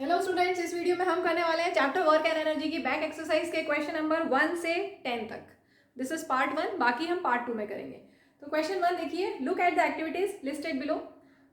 Hello students, इस video में हम करने वाले हैं चैप्टर वर्क एंड एनर्जी की बैक एक्सरसाइज के क्वेश्चन नंबर 1 से 10 तक। दिस इज पार्ट 1, बाकी हम पार्ट 2 में करेंगे। तो क्वेश्चन 1 देखिए, look at the activities listed below,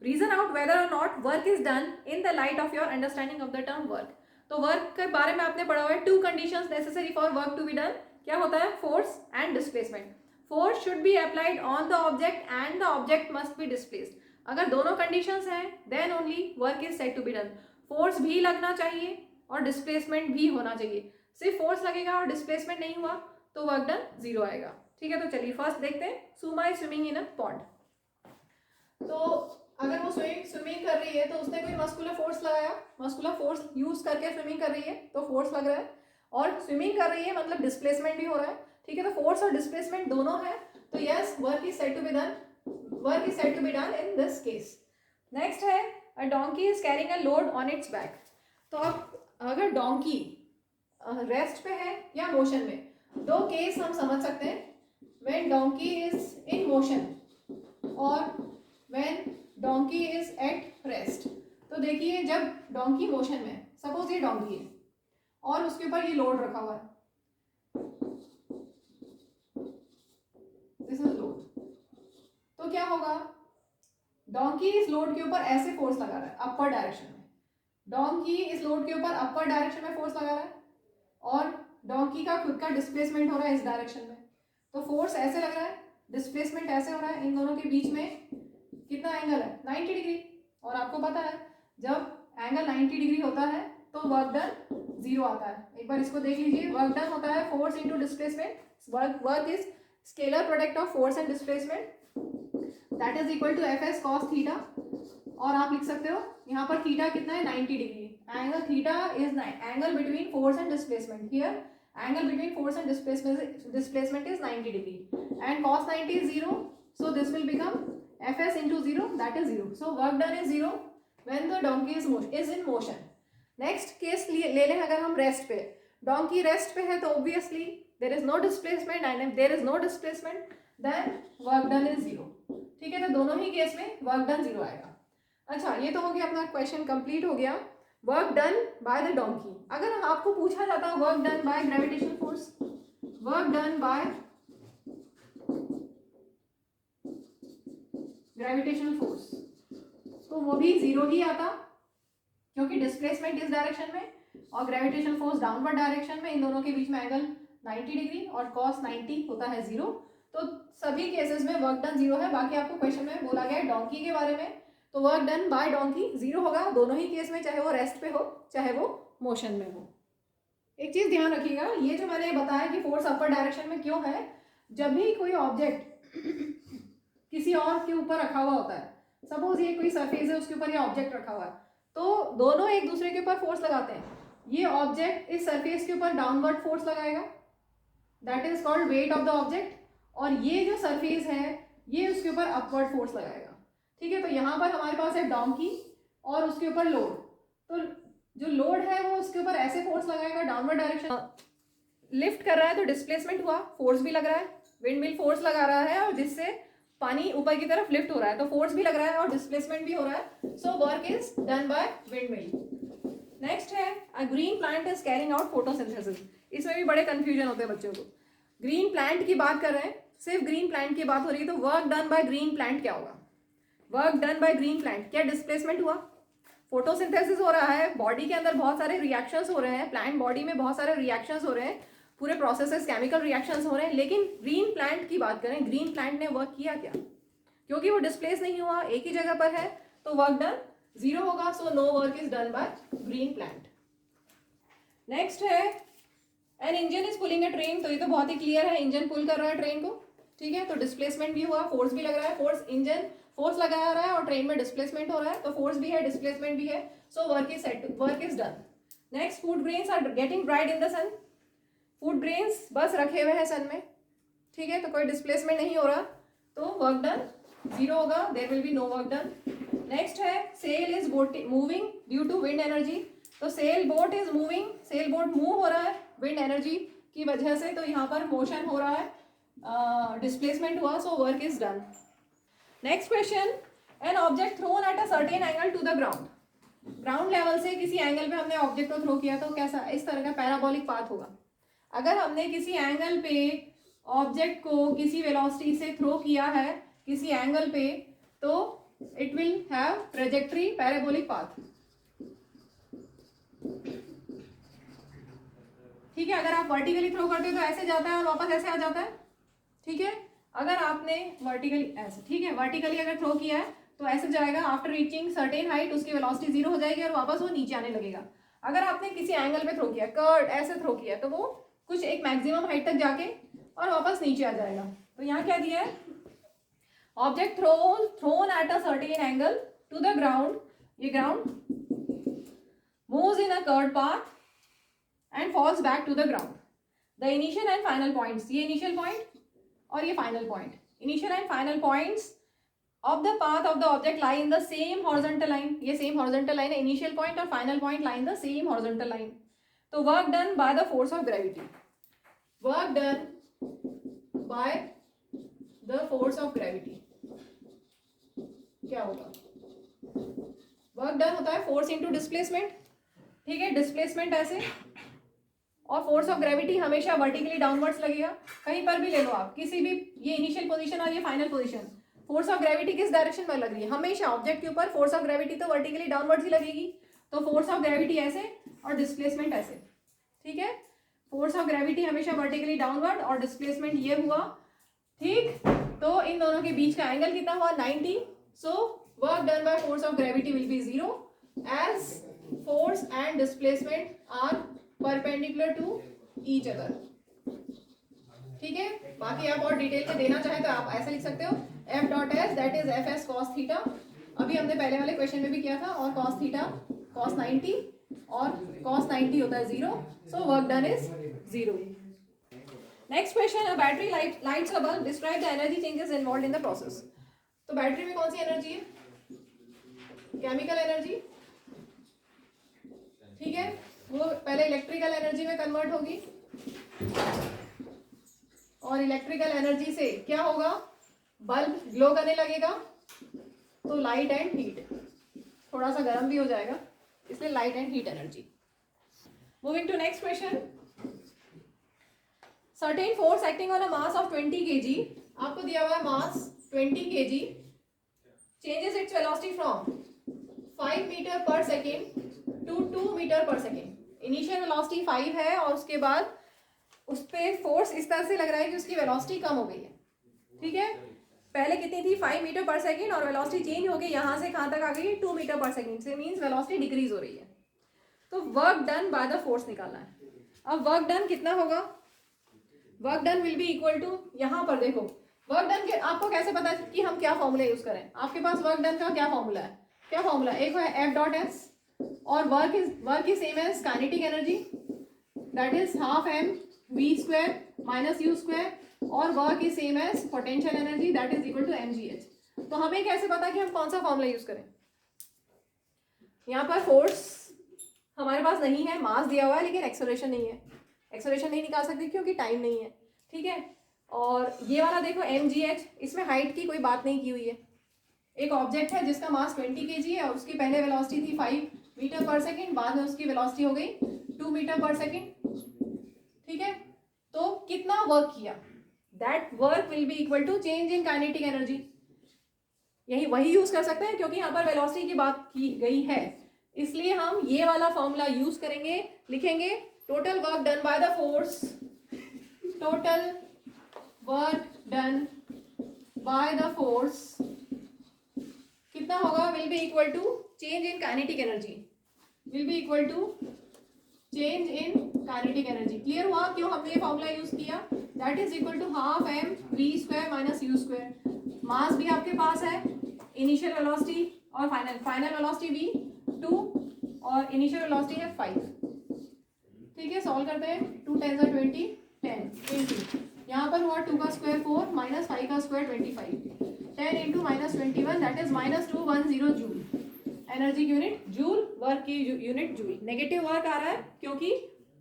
reason out whether और not work is done in the light of your understanding of the term work. तो वर्क के बारे में आपने पढ़ा हुआ है, 2 conditions necessary for work to be done. क्या होता है? Force and displacement. Force should be applied on the object and the object must be displaced. अगर दोनों कंडीशंस हैं then only work is said to be done. Force भी लगना चाहिए और डिस्प्लेसमेंट भी होना चाहिए। सिर्फ फोर्स लगेगा और डिस्प्लेसमेंट नहीं हुआ तो वर्क डन 0 आएगा। ठीक है, तो चलिए फर्स्ट देखते हैं। Suma is swimming in a pond. तो अगर वो स्विमिंग कर रही है तो उसने कोई मस्कुलर फोर्स लगाया, मस्कुलर फोर्स यूज करके स्विमिंग कर रही है तो फोर्स लग रहा है, और स्विमिंग कर रही है मतलब डिस्प्लेसमेंट भी हो रहा है। ठीक है, तो फोर्स और डिस्प्लेसमेंट दोनों है, तो yes work is said to be done, work is said to be done in this case. Next है, a donkey is carrying a load on its back. तो अब अगर डोंकी रेस्ट पे है या मोशन में, दो केस हम समझ सकते हैं, when donkey is in motion और when donkey is at rest. तो देखिए, जब डोंकी मोशन में, सपोज ये डोंकी है और उसके ऊपर ये लोड रखा हुआ है, दिस इज लोड, तो क्या होगा? डोंकी इस लोड के ऊपर ऐसे फोर्स लगा रहा है अपर डायरेक्शन में, डोंकी इस लोड के ऊपर अपर डायरेक्शन में फोर्स लगा रहा है और डोंकी का खुद का डिस्प्लेसमेंट हो रहा है इस डायरेक्शन में। तो फोर्स ऐसे लग रहा है, डिस्प्लेसमेंट ऐसे हो रहा है, इन दोनों के बीच में कितना एंगल है? 90 डिग्री। और आपको पता है जब एंगल 90 डिग्री होता है तो वर्क डन 0 आता है। एक बार इसको देख लीजिए, वर्क डन होता है force into displacement. Work is scalar product of force and displacement, that is equal to F S cos theta. और आप लिख सकते हो यहाँ पर थीटा कितना है? 90 degree. Angle theta is angle between force and displacement. Here angle between force and displacement is 90 degree and cos 90 is 0, so this will become fs into 0, that is 0. So work done is 0 when the donkey is in motion. Next case ले लें, अगर हम rest पे, donkey rest पे है तो obviously there is no displacement and there is no displacement, then work done is 0। ठीक है, तो दोनों ही केस में वर्क डन 0 आएगा। अच्छा, ये तो हो गया, अपना क्वेश्चन कंप्लीट हो गया, work done by the donkey. अगर आपको पूछा जाता work done by gravitational force, work done by gravitational force, तो वो भी 0 ही आता, क्योंकि डिस्प्लेसमेंट इस डायरेक्शन में और ग्रेविटेशनल फोर्स डाउनवर्ड डायरेक्शन में, इन दोनों के बीच में एंगल 90 डिग्री और कॉस 90 होता है 0। तो सभी केसेस में वर्क डन 0 है। बाकी आपको क्वेश्चन में बोला गया है डोंकी के बारे में, तो वर्क डन बाय डोंकी 0 होगा दोनों ही केस में, चाहे वो रेस्ट पे हो चाहे वो मोशन में हो। एक चीज ध्यान रखिएगा, ये जो मैंने बताया कि फोर्स अपर डायरेक्शन में क्यों है, जब भी कोई ऑब्जेक्ट किसी और के ऊपर रखा हुआ होता है, सपोज ये कोई सरफेस है उसके ऊपर ये ऑब्जेक्ट रखा हुआ है, तो दोनों एक दूसरे के ऊपर फोर्स लगाते हैं। ये ऑब्जेक्ट इस सरफेस के ऊपर डाउनवर्ड फोर्स लगाएगा, that is called weight of the object, और ये जो सरफेस है ये उसके ऊपर अपवर्ड फोर्स लगाएगा। ठीक है, तो यहाँ पर हमारे पास है डोंकी और उसके ऊपर लोड, तो जो लोड है वो उसके ऊपर ऐसे फोर्स लगाएगा डाउनवर्ड डायरेक्शन, लिफ्ट कर रहा है तो डिस्प्लेसमेंट हुआ, फोर्स भी लग रहा है, विंड मिल फोर्स लगा रहा है और जिससे पानी ऊपर की तरफ लिफ्ट हो रहा है, तो फोर्स भी लग रहा है और डिस्प्लेसमेंट भी हो रहा है। So work is done by windmill. Next है, a green plant is carrying out photosynthesis. इसमें भी बड़े कंफ्यूजन होते हैं बच्चों को। ग्रीन प्लांट की बात कर रहे हैं, सिर्फ ग्रीन प्लांट की बात हो रही है, तो work done by green plant क्या होगा? Work done by green plant, क्या डिस्प्लेसमेंट हुआ? फोटोसिंथेसिस हो रहा है, बॉडी के अंदर बहुत सारे रिएक्शंस हो रहे हैं, प्लांट बॉडी में बहुत सारे रिएक्शंस हो रहे हैं, पूरे प्रोसेसेस केमिकल रिएक्शंस हो रहे हैं, लेकिन ग्रीन प्लांट की बात करें, ग्रीन प्लांट ने वर्क किया क्या? क्योंकि वो डिस्प्लेस नहीं हुआ, एक ही जगह पर है, तो वर्क डन 0 होगा। So no work is done by green plant. Next है, an engine is pulling a train. तो ये तो बहुत ही क्लियर है, इंजन पुल कर रहा है ट्रेन को। ठीक है, तो डिस्प्लेसमेंट भी हुआ, फोर्स भी लग रहा है, फोर्स इंजन फोर्स लगा रहा है और ट्रेन में डिस्प्लेसमेंट हो रहा है, तो फोर्स भी है डिस्प्लेसमेंट भी है, so work is done. Next, food grains are getting dried in the sun. Food grains बस रखे हुए हैं सन में, ठीक है, तो कोई डिस्प्लेसमेंट नहीं हो रहा, तो वर्क डन 0 होगा, there will be no work done. Next है, sail is moving due to wind energy. तो sailboat is moving, sailboat move हो रहा है विंड एनर्जी की वजह से, तो यहाँ पर मोशन हो रहा है, डिस्प्लेसमेंट हुआ, सो work is done. Next question, an object thrown at a certain angle to the ground. Ground level से किसी एंगल पे हमने ऑब्जेक्ट को थ्रो किया तो कैसा, इस तरह का पैराबोलिक पाथ होगा। अगर हमने किसी एंगल पे ऑब्जेक्ट को किसी वेलोसिटी से थ्रो किया है किसी एंगल पे, तो it will have trajectory parabolic path. ठीक है, अगर आप वर्टिकली थ्रो करते हो तो ऐसे जाता है और वापस ऐसे आ जाता है। ठीक है, अगर आपने वर्टिकली ऐसे, ठीक है, वर्टिकली अगर थ्रो किया है तो ऐसे जाएगा, आफ्टर रीचिंग सर्टेन हाइट उसकी वेलोसिटी 0 हो जाएगी और वापस वो नीचे आने लगेगा। अगर आपने किसी एंगल पे थ्रो किया, कर्व ऐसे थ्रो किया, तो वो कुछ एक मैक्सिमम हाइट तक जाके और वापस नीचे आ जाएगा। तो यहाँ क्या दिया है, object thrown at a certain angle to the ground, ये ground moves in a curved path and falls back to the ground. The initial and final points, ये इनिशियल पॉइंट और ये final point, initial and final points of the path of the object lie in the same horizontal line, ये same horizontal line है, initial point और final point lie in the same horizontal line। तो work done by the force of gravity, work done by the force of gravity क्या होगा, work done होता है force into displacement। ठीक है, displacement ऐसे, और फोर्स ऑफ ग्रेविटी हमेशा वर्टिकली डाउनवर्ड्स लगेगा। कहीं पर भी ले लो आप, किसी भी, ये इनिशियल पोजीशन और ये final position, force of gravity किस डायरेक्शन में लग रही है, हमेशा ऑब्जेक्ट के ऊपर फोर्स ऑफ ग्रेविटी तो वर्टिकली डाउनवर्ड्स ही लगेगी। तो फोर्स ऑफ ग्रेविटी ऐसे और डिस्प्लेसमेंट ऐसे। ठीक है, फोर्स ऑफ ग्रेविटी हमेशा वर्टिकली डाउनवर्ड और डिस्प्लेसमेंट ये हुआ। ठीक, तो इन दोनों के बीच का एंगल कितना हुआ, 90। So work done by force of gravity will be 0 as force and displacement are perpendicular to each other. ठीक है, बाकी आप और डिटेल में देना चाहें तो आप ऐसे लिख सकते हो, F dot S that is F S cos theta, अभी हमने पहले वाले क्वेश्चन में भी किया था, और कॉस थीटा कॉस 90, और कॉस 90 होता है 0, so work done is 0। Next question, a battery lights a bulb, describe the energy changes involved in the process. तो बैटरी में कौन सी एनर्जी है, केमिकल एनर्जी। ठीक है, वो पहले इलेक्ट्रिकल एनर्जी में कन्वर्ट होगी, और इलेक्ट्रिकल एनर्जी से क्या होगा, बल्ब ग्लो करने लगेगा, तो लाइट एंड हीट, थोड़ा सा गर्म भी हो जाएगा, इसलिए light and heat energy. Moving to next question, certain force acting on a mass of 20 kg, आपको दिया हुआ है mass 20 kg, changes its velocity from 5 metre per second to 2 metre per second. Initial velocity 5 है और उसके बाद उस पर फोर्स इस तरह से लग रहा है कि उसकी वेलोसिटी कम हो गई है। ठीक है, पहले कितनी थी, 5 मीटर पर सेकेंड, और वेलोसिटी चेंज हो गई, यहाँ से कहाँ तक आ गई, 2 मीटर पर सेकेंड, से मीन्स वेलोसिटी डिक्रीज हो रही है। तो work done by the force निकालना है। अब वर्क डन कितना होगा, work done will be equal to, यहाँ पर देखो वर्क डन के आपको कैसे पता कि हम क्या फॉर्मूला यूज करें, आपके पास वर्क डन का क्या फॉर्मूला है, क्या फॉर्मूला, एक है एफ डॉट एस, और work is same as kinetic energy, that is half m v square minus u square, और work is same as potential energy, that is equal to mgh। तो हमें कैसे पता कि हम कौन सा फॉर्मूला यूज करें, यहाँ पर फोर्स हमारे पास नहीं है, मास दिया हुआ है लेकिन एक्सेलरेशन नहीं है, एक्सेलरेशन नहीं निकाल सकते क्योंकि टाइम नहीं है। ठीक है, और ये वाला देखो mgh, इसमें हाइट की कोई बात नहीं की हुई है, एक ऑब्जेक्ट है जिसका मास 20 kg है और उसकी पहले वेलोसिटी थी 5 मीटर पर सेकेंड, बाद में उसकी वेलोसिटी हो गई 2 मीटर पर सेकेंड। ठीक है, तो कितना वर्क किया, that work will be equal to change in kinetic energy, यही वही यूज कर सकते हैं क्योंकि यहाँ पर वेलोसिटी की बात की गई है, इसलिए हम ये वाला फॉर्मूला यूज करेंगे, लिखेंगे total work done by the force, total work done by the force कितना होगा, will be equal to change in kinetic energy, will be equal to change in kinetic energy. Clear हुआ क्यों हमने ये formula use किया, that is equal to half m v square minus u square, mass भी आपके पास है, initial velocity और फाइनल वेलोसिटी भी 2 और इनिशियल वेलोसिटी है 5। ठीक है, सॉल्व करते हैं, 2 10 20 10 यहाँ पर हुआ 2 का स्क्वायर 4 माइनस 5 का square 25, 10 into minus 21 that is minus 210 joule, energy की यूनिट जूल, वर्क की यूनिट जूल। नेगेटिव वर्क आ रहा है क्योंकि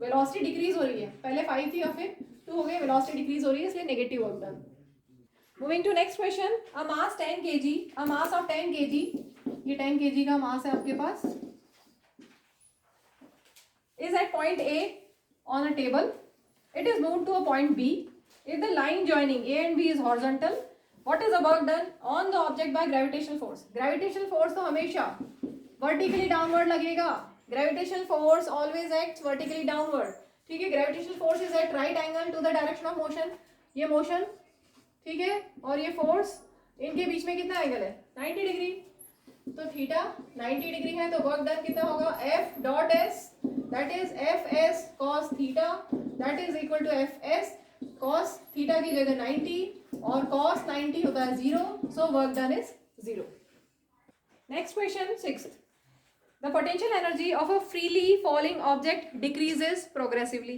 वेलोसिटी डिक्रीज हो रही है, पहले 5 थी और फिर 2 हो गई, वेलोसिटी डिक्रीज हो रही है इसलिए negative work done. Moving to next question, a mass 10 kg, a mass of 10 kg, ये 10 kg का मास है आपके पास, is at point A on a table. It is moved to a point B. If the line joining A and B is horizontal, what is the work done on the object by gravitational force? Gravitational force तो हमेशा vertically downward लगेगा. Gravitational force always acts vertically downward. ठीक है, gravitational force is at right angle to the direction of motion. ये motion, ठीक है, और ये force, इनके बीच में कितना एंगल है? 90 डिग्री. तो थीटा 90 डिग्री है, तो वर्क डन कितना होगा? F dot S, that is Fs cos theta, that is equal to Fs cos theta की जगह 90 और cos 90 होता है 0, so work done is 0. Next question 6th. The potential energy of a freely falling object decreases progressively.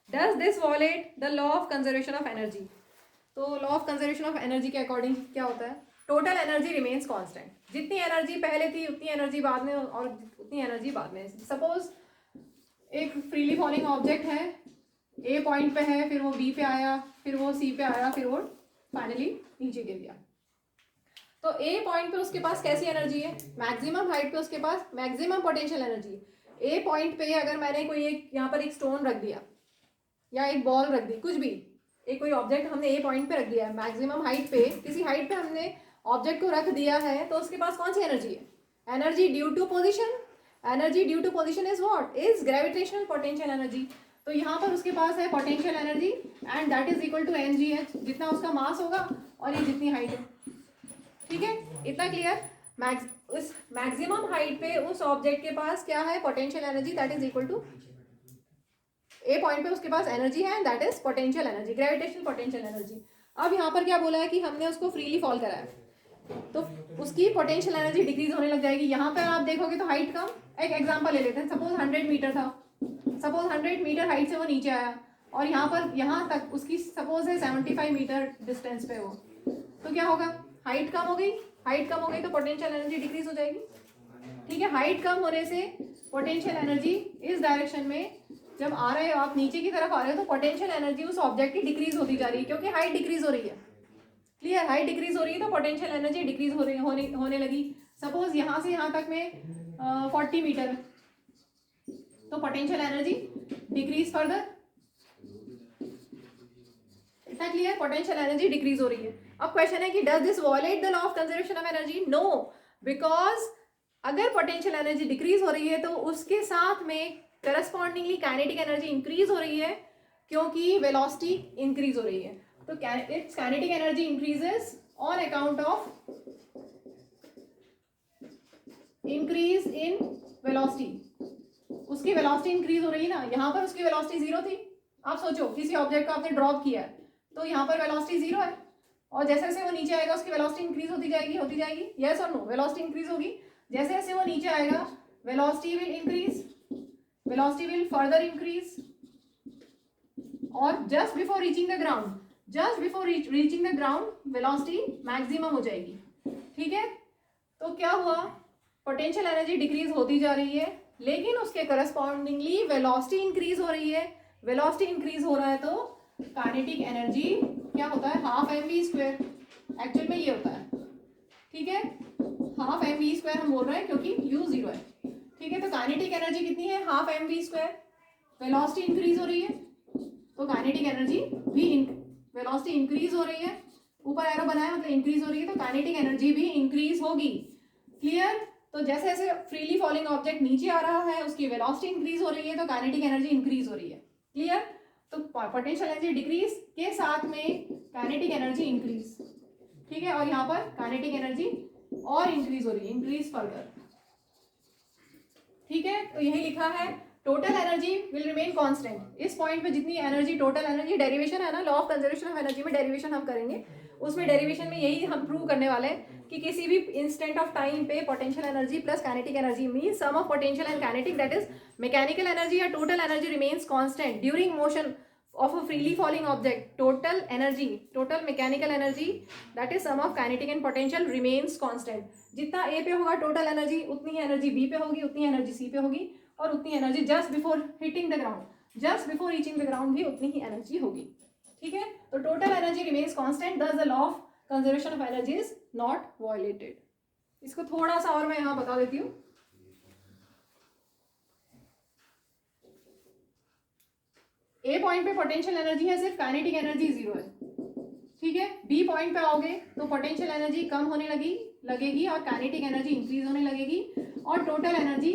Does this violate the law of conservation of energy? तो law of conservation of energy के according क्या होता है? Total energy remains constant. जितनी energy पहले थी उतनी energy बाद में और उतनी एनर्जी बाद में. सपोज एक फ्रीली फॉलिंग ऑब्जेक्ट है, ए पॉइंट पे है, फिर वो बी पे आया, फिर वो सी पे आया, फिर वो फाइनली नीचे गिर गया. तो ए पॉइंट पे उसके पास कैसी एनर्जी है? मैक्सिमम हाइट पे उसके पास मैक्सिमम पोटेंशियल एनर्जी. ए पॉइंट पे अगर मैंने कोई एक यहाँ पर एक स्टोन रख दिया या एक बॉल रख दी, कुछ भी एक कोई ऑब्जेक्ट हमने ए पॉइंट पे रख दिया है, मैक्सिमम हाइट पे, किसी हाइट पे हमने ऑब्जेक्ट को रख दिया है, तो उसके पास कौन सी एनर्जी है? Energy due to position. Energy due to position is what? Is gravitational potential energy. तो यहाँ पर उसके पास है potential energy and that is equal to mgh, जितना उसका मास होगा और ये जितनी हाइट है. ठीक है, इतना क्लियर? उस मैक्सिमम हाइट पे उस ऑब्जेक्ट के पास क्या है? Potential energy, that is equal to a point पे उसके पास एनर्जी है and that is potential energy, gravitational potential energy. अब यहाँ पर क्या बोला है कि हमने उसको फ्रीली फॉल कराया, तो उसकी पोटेंशियल एनर्जी डिक्रीज होने लग जाएगी. यहाँ पर आप देखोगे तो हाइट कम. एक एग्जांपल ले लेते हैं. सपोज 100 मीटर था, सपोज 100 मीटर हाइट से वो नीचे आया और यहाँ पर यहाँ तक उसकी सपोज है 75 मीटर डिस्टेंस पे वो, तो क्या होगा? हाइट कम हो गई. हाइट कम हो गई तो पोटेंशियल एनर्जी डिक्रीज हो जाएगी. ठीक है, हाइट कम होने से पोटेंशियल एनर्जी इस डायरेक्शन में जब आ रहे हो, आप नीचे की तरफ आ रहे हो, तो पोटेंशियल एनर्जी उस ऑब्जेक्ट की डिक्रीज होती जा रही है क्योंकि हाइट डिक्रीज हो रही है. क्लियर? हाइट डिक्रीज हो रही है तो पोटेंशियल एनर्जी डिक्रीज हो रही होने लगी. सपोज यहाँ से यहाँ तक में 40 मीटर है, तो पोटेंशियल एनर्जी डिक्रीज फर्दर. इतना क्लियर? पोटेंशियल एनर्जी डिक्रीज हो रही है. अब क्वेश्चन है कि does this violate the law of conservation of energy? No, because अगर पोटेंशियल एनर्जी डिक्रीज हो रही है तो उसके साथ में करस्पॉन्डिंगली काइनेटिक एनर्जी इंक्रीज हो रही है क्योंकि वेलोसिटी इंक्रीज हो रही है. तो it's kinetic energy increases on account of increase in velocity. उसकी वेलोसिटी इंक्रीज हो रही है ना. यहाँ पर उसकी वेलोसिटी 0 थी. आप सोचो किसी ऑब्जेक्ट को आपने ड्रॉप किया है तो यहाँ पर वेलोसिटी 0 है और जैसे जैसे वो नीचे आएगा उसकी वेलोसिटी इंक्रीज होती जाएगी. यस और नो? वेलोसिटी इंक्रीज होगी. जैसे जैसे वो नीचे आएगा velocity will increase, velocity will further increase और just before reaching the ground velocity maximum हो जाएगी. ठीक है, तो क्या हुआ? पोटेंशियल एनर्जी डिक्रीज होती जा रही है लेकिन उसके करस्पॉन्डिंगली वेलोसिटी इंक्रीज हो रही है. वेलोसिटी इंक्रीज हो रहा है तो काइनेटिक एनर्जी क्या होता है? Half mv². एक्चुअल में ये होता है. ठीक है, हाफ mv² हम बोल रहे हैं क्योंकि u 0 है. ठीक है, तो काइनेटिक एनर्जी कितनी है? Half mv². वेलोसिटी इंक्रीज हो रही है तो काइनेटिक एनर्जी भी वेलोसिटी इंक्रीज हो रही है. ऊपर एरो बनाया मतलब इंक्रीज हो रही है तो काइनेटिक एनर्जी भी इंक्रीज होगी. क्लियर? तो जैसे जैसे फ्रीली फॉलिंग ऑब्जेक्ट नीचे आ रहा है उसकी वेलोसिटी इंक्रीज हो रही है तो काइनेटिक एनर्जी इंक्रीज हो रही है. क्लियर? तो पोटेंशियल एनर्जी डिक्रीज के साथ में काइनेटिक एनर्जी इंक्रीज. ठीक है, और यहाँ पर काइनेटिक एनर्जी और इंक्रीज हो रही है, इंक्रीज फर्दर. ठीक है, तो यही लिखा है total energy will remain constant. इस पॉइंट पे जितनी एनर्जी, टोटल एनर्जी, डेरिवेशन है ना law of conservation of energy में, डेरिवेशन हम करेंगे. उसमें डेरिवेशन में यही हम प्रूव करने वाले हैं कि किसी भी इंस्टेंट ऑफ टाइम पे potential energy plus kinetic energy means sum of potential and kinetic that is mechanical energy या total energy remains constant during motion of a freely falling object. Total energy, total mechanical energy that is sum of kinetic and potential remains constant. जितना A पे होगा total energy उतनी ही energy B पे होगी, उतनी energy C पे होगी और उतनी energy just before hitting the ground, just before reaching the ground भी उतनी ही एनर्जी होगी. ठीक है, तो total energy remains constant, thus the law of conservation of energy is not violated. इसको थोड़ा सा और मैं यहाँ बता देती हूँ. ए पॉइंट पे पोटेंशियल एनर्जी है सिर्फ, काइनेटिक एनर्जी जीरो है, ठीक है। बी पॉइंट पे आओगे तो पोटेंशियल एनर्जी कम होने लगेगी और काइनेटिक एनर्जी इंक्रीज होने लगेगी, और टोटल एनर्जी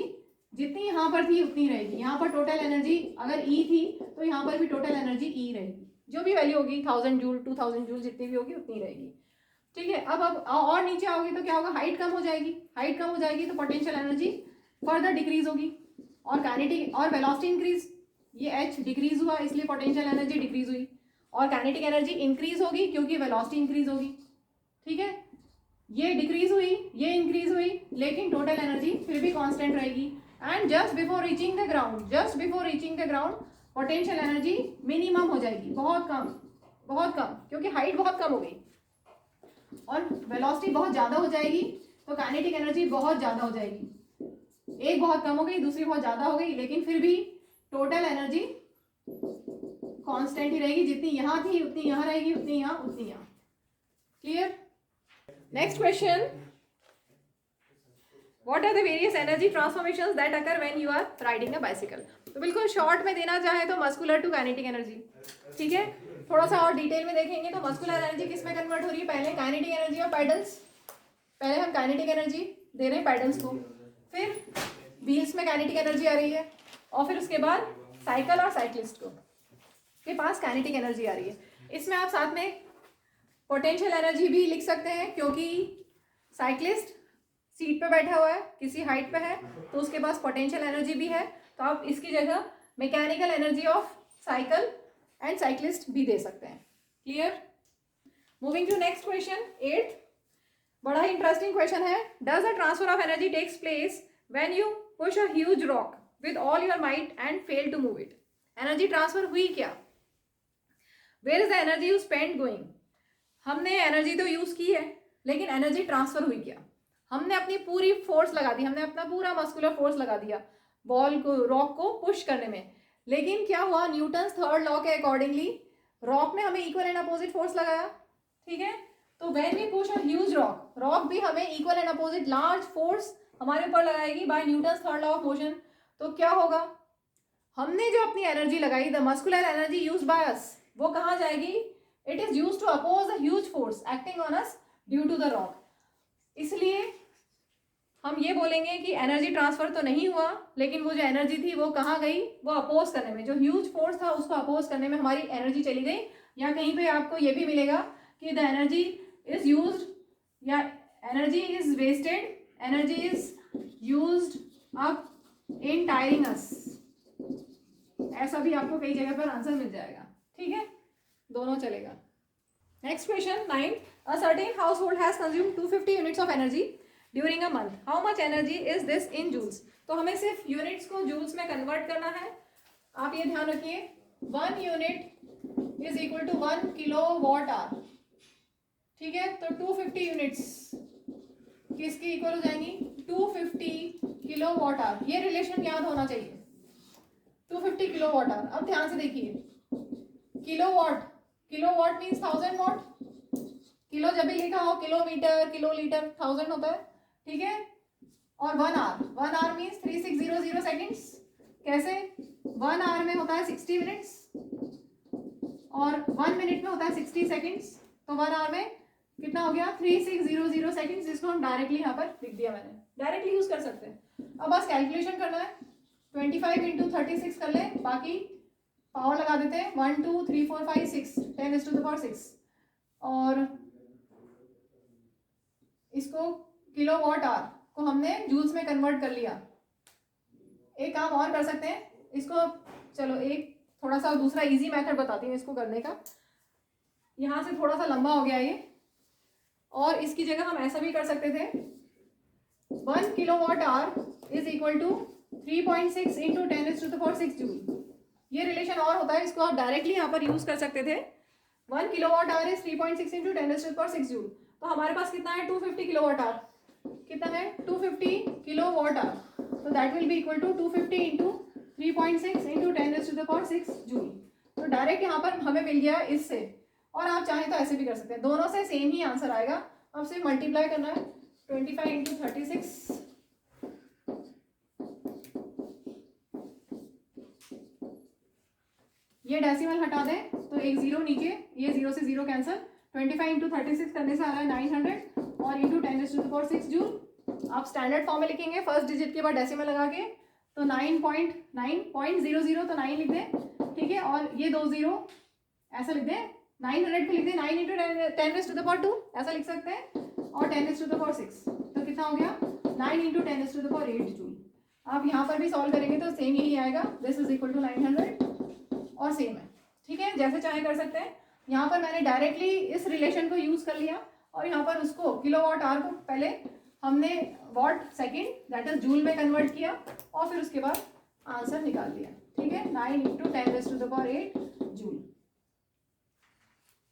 जितनी यहाँ पर थी उतनी रहेगी। यहाँ पर टोटल एनर्जी अगर ई थी तो यहाँ पर भी टोटल एनर्जी ई रहेगी, जो भी वैल्यू होगी 1000 जूल 2000 जूल जितनी भी होगी उतनी रहेगी, ठीक है। अब और नीचे आओगे तो क्या होगा, हाइट कम हो जाएगी, हाइट कम हो जाएगी तो पोटेंशियल एनर्जी फर्दर डिक्रीज होगी, और काइनेटिक और वेलोसिटी इंक्रीज, ये एच डिक्रीज हुआ इसलिए पोटेंशियल एनर्जी डिक्रीज हुई, और काइनेटिक एनर्जी इंक्रीज होगी क्योंकि वेलोसिटी इंक्रीज होगी, ठीक है। ये डिक्रीज हुई, ये इंक्रीज हुई, लेकिन टोटल एनर्जी फिर भी कांस्टेंट रहेगी। And just before reaching the ground potential energy minimum हो जाएगी, बहुत कम, क्योंकि हाइट बहुत कम हो गई और वेलोसिटी बहुत ज़्यादा हो जाएगी, तो काइनेटिक एनर्जी बहुत ज़्यादा हो जाएगी। एक बहुत कम हो गई, दूसरी बहुत ज़्यादा हो गई, लेकिन फिर भी टोटल एनर्जी कांस्टेंट ही रहेगी, जितनी यहाँ थी उतनी यहाँ रहेगी, उतनी यहाँ clear. Next question, what are the various energy transformations that occur when you are riding a bicycle. तो बिल्कुल शॉर्ट में देना चाहे तो मस्कुलर टू काइनेटिक एनर्जी, ठीक है। थोड़ा सा और डिटेल में देखेंगे तो मस्कुलर एनर्जी किस में कन्वर्ट हो रही है, पहले काइनेटिक एनर्जी और पैडल्स, पहले हम काइनेटिक एनर्जी दे रहे हैं पैडल्स को, फिर व्हील्स में काइनेटिक एनर्जी आ रही है, और फिर उसके बाद साइकिल और साइक्लिस्ट को के पास काइनेटिक एनर्जी आ रही है। इसमें आप साथ में पोटेंशियल एनर्जी भी लिख सकते हैं, क्योंकि साइक्लिस्ट सीट पे बैठा हुआ है, किसी हाइट पे है, तो उसके पास पोटेंशियल एनर्जी भी है, तो आप इसकी जगह mechanical energy of cycle and cyclist भी दे सकते हैं, clear. Moving to next question 8, बड़ा ही इंटरेस्टिंग क्वेश्चन है। Does the transfer of energy takes place when you push a huge rock with all your might and fail to move it. Energy transfer हुई क्या, where is the energy you spend going. हमने energy तो use की है, लेकिन energy transfer हुई क्या, हमने अपनी पूरी फोर्स लगा दी, हमने अपना पूरा मस्कुलर फोर्स लगा दिया बॉल को, रॉक को पुश करने में, लेकिन क्या हुआ, न्यूटन्स थर्ड लॉ के अकॉर्डिंगली रॉक ने हमें इक्वल एंड अपोजिट फोर्स लगाया, ठीक है। तो when we push a huge rock, rock भी हमें equal and opposite large force हमारे ऊपर लगाएगी by Newton's third law of motion. तो क्या होगा, हमने जो अपनी एनर्जी लगाई, the muscular energy used by us, वो कहाँ जाएगी, it is used to oppose a huge force acting on us due to the rock. इसलिए हम ये बोलेंगे कि एनर्जी ट्रांसफर तो नहीं हुआ, लेकिन वो जो एनर्जी थी वो कहाँ गई, वो अपोज करने में, जो ह्यूज फोर्स था उसको अपोज करने में हमारी एनर्जी चली गई। या कहीं पे आपको ये भी मिलेगा कि द एनर्जी इज यूज्ड या energy is wasted, energy is used up in tiring us, ऐसा भी आपको कई जगह पर आंसर मिल जाएगा, ठीक है, दोनों चलेगा। Next question 9, a certain household has consumed 250 units of energy during a month, how much energy is this in joules. तो हमें सिर्फ यूनिट्स को जूल्स में कन्वर्ट करना है। आप ये ध्यान रखिए, 1 unit is equal to 1 kilowatt hour, ठीक है। तो 250 यूनिट्स किसकी इक्वल हो जाएंगी, 250 किलो वॉट आवर, ये रिलेशन याद होना चाहिए, 250 किलो वॉट आवर। अब ध्यान से देखिए, kilo watt means 1000 what, kilo जब भी लिखा हो, किलोमीटर, किलो लीटर, 1000 होता है, ठीक है। और 1 आवर मीन्स 3600 सेकेंड्स। कैसे, 1 आवर में होता है 60 मिनट्स और 1 मिनट में होता है 60 सेकेंड्स, तो 1 आवर में कितना हो गया, 3600 सेकेंड्स, जिसको हम डायरेक्टली यहाँ पर लिख दिया, मैंने डायरेक्टली यूज कर सकते हैं। अब बस कैलकुलेशन करना है, 25 इंटू 36 कर ले, बाकी पावर लगा देते हैं, 1 2 3 4 5 6 10⁻⁶, और इसको किलो वॉट आवर को हमने जूल्स में कन्वर्ट कर लिया। एक काम और कर सकते हैं इसको, चलो एक थोड़ा सा दूसरा इजी मेथड बताती हूँ इसको करने का। यहाँ से थोड़ा सा लंबा हो गया ये, और इसकी जगह हम ऐसा भी कर सकते थे, 1 kilowatt hour is equal to 3.6 into 10⁻⁶ joule. ये रिलेशन और होता है, इसको आप डायरेक्टली यहाँ पर यूज कर सकते थे। 1 kilowatt hour is 3.6 into 10⁻⁶ joule, तो हमारे पास कितना है, 250 किलो वॉट आवर, कितना है 250 किलो वॉट आवर, तो that will be equal to 250 into 3.6 into 10⁻⁶ joule. तो डायरेक्ट यहाँ पर हमें मिल गया इससे, और आप चाहें तो ऐसे भी कर सकते हैं, दोनों से सेम ही आंसर आएगा। अब सिर्फ मल्टीप्लाई करना है, 25 इंटू 36, ये डेसिमल हटा दें तो एक जीरो नीचे, ये जीरो से जीरो कैंसिल, 25 इंटू 36 करने से आ रहा है 900 और इंटू 10⁻⁶ जूल। आप स्टैंडर्ड फॉर्म में लिखेंगे फर्स्ट डिजिट के बाद डेसिमल लगा के, तो 9.9.00 तो 9 लिख दें, ठीक है, और ये 2 जीरो ऐसा लिख दें, 900 पे लिख दें 9 इंटू 10⁻², ऐसा लिख सकते हैं, और 10⁻⁶, तो कितना हो गया 9 इंटू 10⁸ जूल। आप यहाँ पर भी सॉल्व करेंगे तो सेम यही आएगा, दिस इज इक्वल टू 900 और सेम है, ठीक है, जैसे चाहे कर सकते हैं। यहाँ पर मैंने डायरेक्टली इस रिलेशन को यूज कर लिया और यहाँ पर उसको किलोवाट आवर को पहले हमने watt second that is joule में कन्वर्ट किया और फिर उसके बाद आंसर निकाल लिया, ठीक है, 9 इंटू 10⁸ जूल।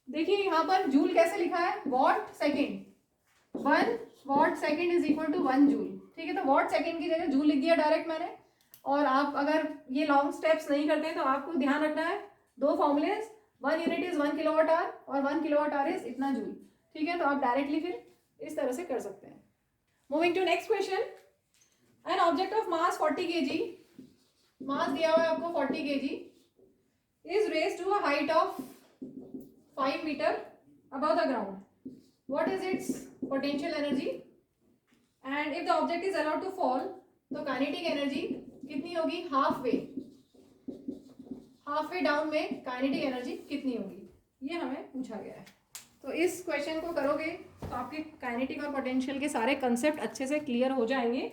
देखिए यहाँ पर जूल कैसे लिखा है, watt second, 1 watt second is equal to 1 joule, ठीक है, तो वॉट सेकेंड की जगह जूल लिख दिया डायरेक्ट मैंने। और आप अगर ये लॉन्ग स्टेप्स नहीं करते हैं तो आपको ध्यान रखना है दो formulas, 1 unit is 1 kilowatt hour और 1 किलोवाट आवर इज इतना जूल, ठीक है, तो आप डायरेक्टली फिर इस तरह से कर सकते हैं। Moving to next question, an object of mass 40 kg, mass दिया हुआ है आपको 40 kg, is raised to a height of 5 metre above the ground. What is its potential energy? And if the object is allowed to fall, तो kinetic energy कितनी होगी, half way down में kinetic energy कितनी होगी, ये हमें पूछा गया है। तो इस क्वेश्चन को करोगे तो आपके काइनेटिक और पोटेंशियल के सारे कंसेप्ट अच्छे से क्लियर हो जाएंगे।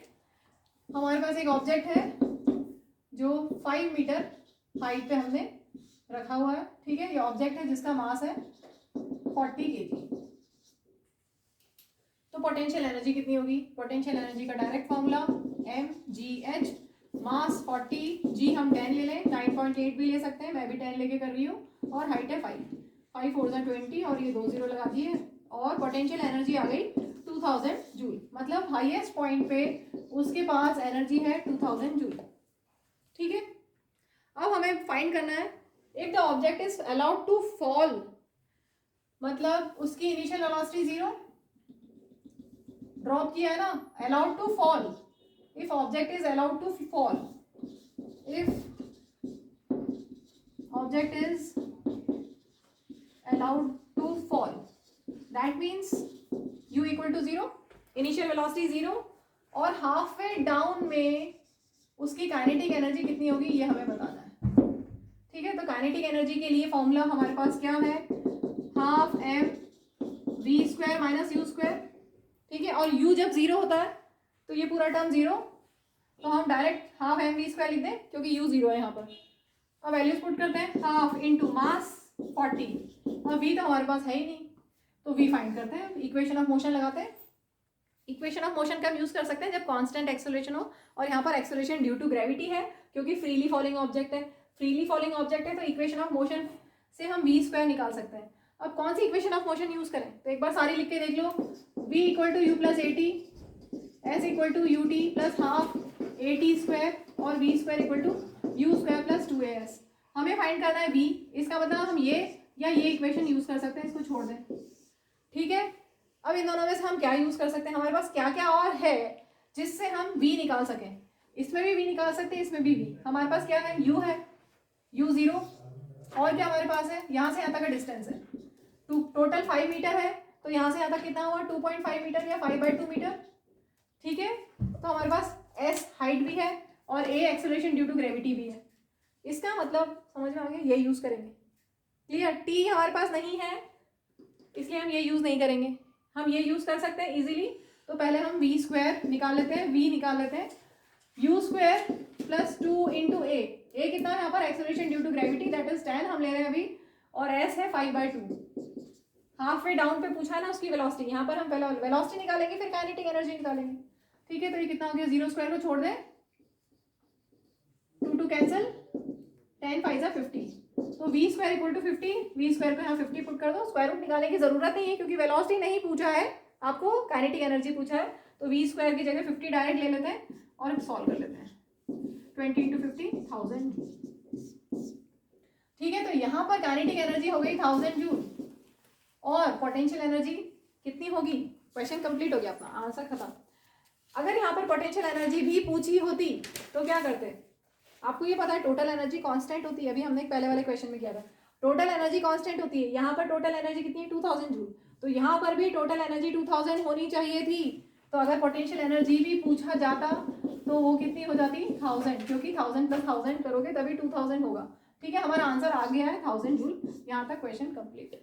हमारे पास एक ऑब्जेक्ट है जो 5 मीटर हाइट पे हमने रखा हुआ है, ठीक है, ये ऑब्जेक्ट है जिसका मास है 40 kg। तो पोटेंशियल एनर्जी कितनी होगी, पोटेंशियल एनर्जी का डायरेक्ट फॉर्मूला mgh, मास 40, g हम 10 ले लें, 9.8 भी ले सकते हैं, मैं भी 10 लेके कर रही हूँ, और हाइट है 5 4 20 और ये 2 जीरो लगा दिए, और पोटेंशियल एनर्जी आ गई 2000 जूल, मतलब हाईएस्ट पॉइंट पे उसके पास एनर्जी है 2000 जूल, ठीक है। अब हमें फाइंड करना है if the object is allowed to fall, मतलब उसकी इनिशियल वेलोसिटी 0, ड्रॉप किया है ना, allowed to fall, if object is allowed to fall, if object is allowed to fall, that means u equal to 0, initial velocity 0, और half way down में उसकी kinetic energy कितनी होगी ये हमें बताना है, ठीक है। तो काइनेटिक एनर्जी के लिए फॉर्मूला हमारे पास क्या है, हाफ mv² माइनस u², ठीक है, और u जब 0 होता है तो ये पूरा टर्म 0, तो हम डायरेक्ट हाफ mv² लिख दें क्योंकि u 0 है यहाँ पर। अब वैल्यूज पुट करते हैं, हाफ इंटू मास 40, और v तो हमारे पास है ही नहीं, तो v फाइंड करते हैं, इक्वेशन ऑफ मोशन लगाते हैं। इक्वेशन ऑफ मोशन कब यूज कर सकते हैं, जब कांस्टेंट एक्सेलरेशन हो, और यहाँ पर एक्सेलरेशन ड्यू टू ग्रेविटी है क्योंकि फ्रीली फॉलिंग ऑब्जेक्ट है, फ्रीली फॉलिंग ऑब्जेक्ट है, तो इक्वेशन ऑफ मोशन से हम v² निकाल सकते हैं। अब कौन सी इक्वेशन ऑफ मोशन यूज करें, तो एक बार सारी लिख के देख लो, v equal to u plus at, s equal to ut plus half at² और v² equal to u² plus 2as। हमें फाइंड करना है v, इसका मतलब हम ये या ये इक्वेशन यूज कर सकते हैं, इसको छोड़ दें, ठीक है। अब इन दोनों में से हम क्या यूज कर सकते हैं, हमारे पास क्या क्या और है जिससे हम v निकाल सकें, इसमें भी v निकाल सकते हैं, इसमें भी v, हमारे पास क्या है, u है, u 0, और क्या हमारे पास है, यहाँ से यहाँ तक का डिस्टेंस है, टोटल 5 मीटर है, तो यहाँ से यहाँ तक कितना हुआ 2.5 मीटर या 5/2 मीटर, ठीक है। तो हमारे पास s हाइट भी है और a acceleration due to gravity भी है, इसका मतलब समझ में आ गया, ये यूज करेंगे, क्लियर। t हमारे पास नहीं है इसलिए हम ये यूज नहीं करेंगे, हम ये यूज कर सकते हैं इजीली। तो पहले हम v² निकाल लेते हैं, v निकाल लेते हैं, u² प्लस 2 इंटू a कितना है यहाँ पर, acceleration due to gravity that is 10 हम ले रहे हैं अभी, और s है 5/2, हाफ वे डाउन पे पूछा है ना उसकी वेलोसिटी, यहाँ पर हम पहले वेलोसिटी निकालेंगे फिर काइनेटिक एनर्जी निकालेंगे, ठीक है। तो ये कितना हो गया, 0² को छोड़ दें, 2 कैंसिल, 10 5 50, तो v² इक्वल टू 50, v² को यहाँ 50 पुट कर दो, स्क्वायर रूट निकालने की जरूरत नहीं है क्योंकि वेलोसिटी नहीं पूछा है आपको, काइनेटिक एनर्जी पूछा है, तो v² की जगह 50 डायरेक्ट ले लेते हैं और सॉल्व कर लेते हैं, 20 इंटू 50 1000, ठीक है। तो यहाँ पर काइनेटिक एनर्जी हो गई 1000 जूल, और पोटेंशियल एनर्जी कितनी होगी, क्वेश्चन कंप्लीट हो गया अपना, आंसर खत्म। अगर यहाँ पर पोटेंशियल एनर्जी भी पूछी होती तो क्या करते, आपको ये पता है टोटल एनर्जी कांस्टेंट होती है, अभी हमने पहले वाले क्वेश्चन में किया था, टोटल एनर्जी कांस्टेंट होती है, यहाँ पर टोटल एनर्जी कितनी है 2000 जूल, तो यहाँ पर भी टोटल एनर्जी 2000 होनी चाहिए थी, तो अगर पोटेंशियल एनर्जी भी पूछा जाता तो वो कितनी हो जाती 1000, क्योंकि 1000 + 1000 करोगे तभी 2000 होगा। ठीक है, हमारा आंसर आ गया है 1000 जूल। यहाँ तक क्वेश्चन कंप्लीट।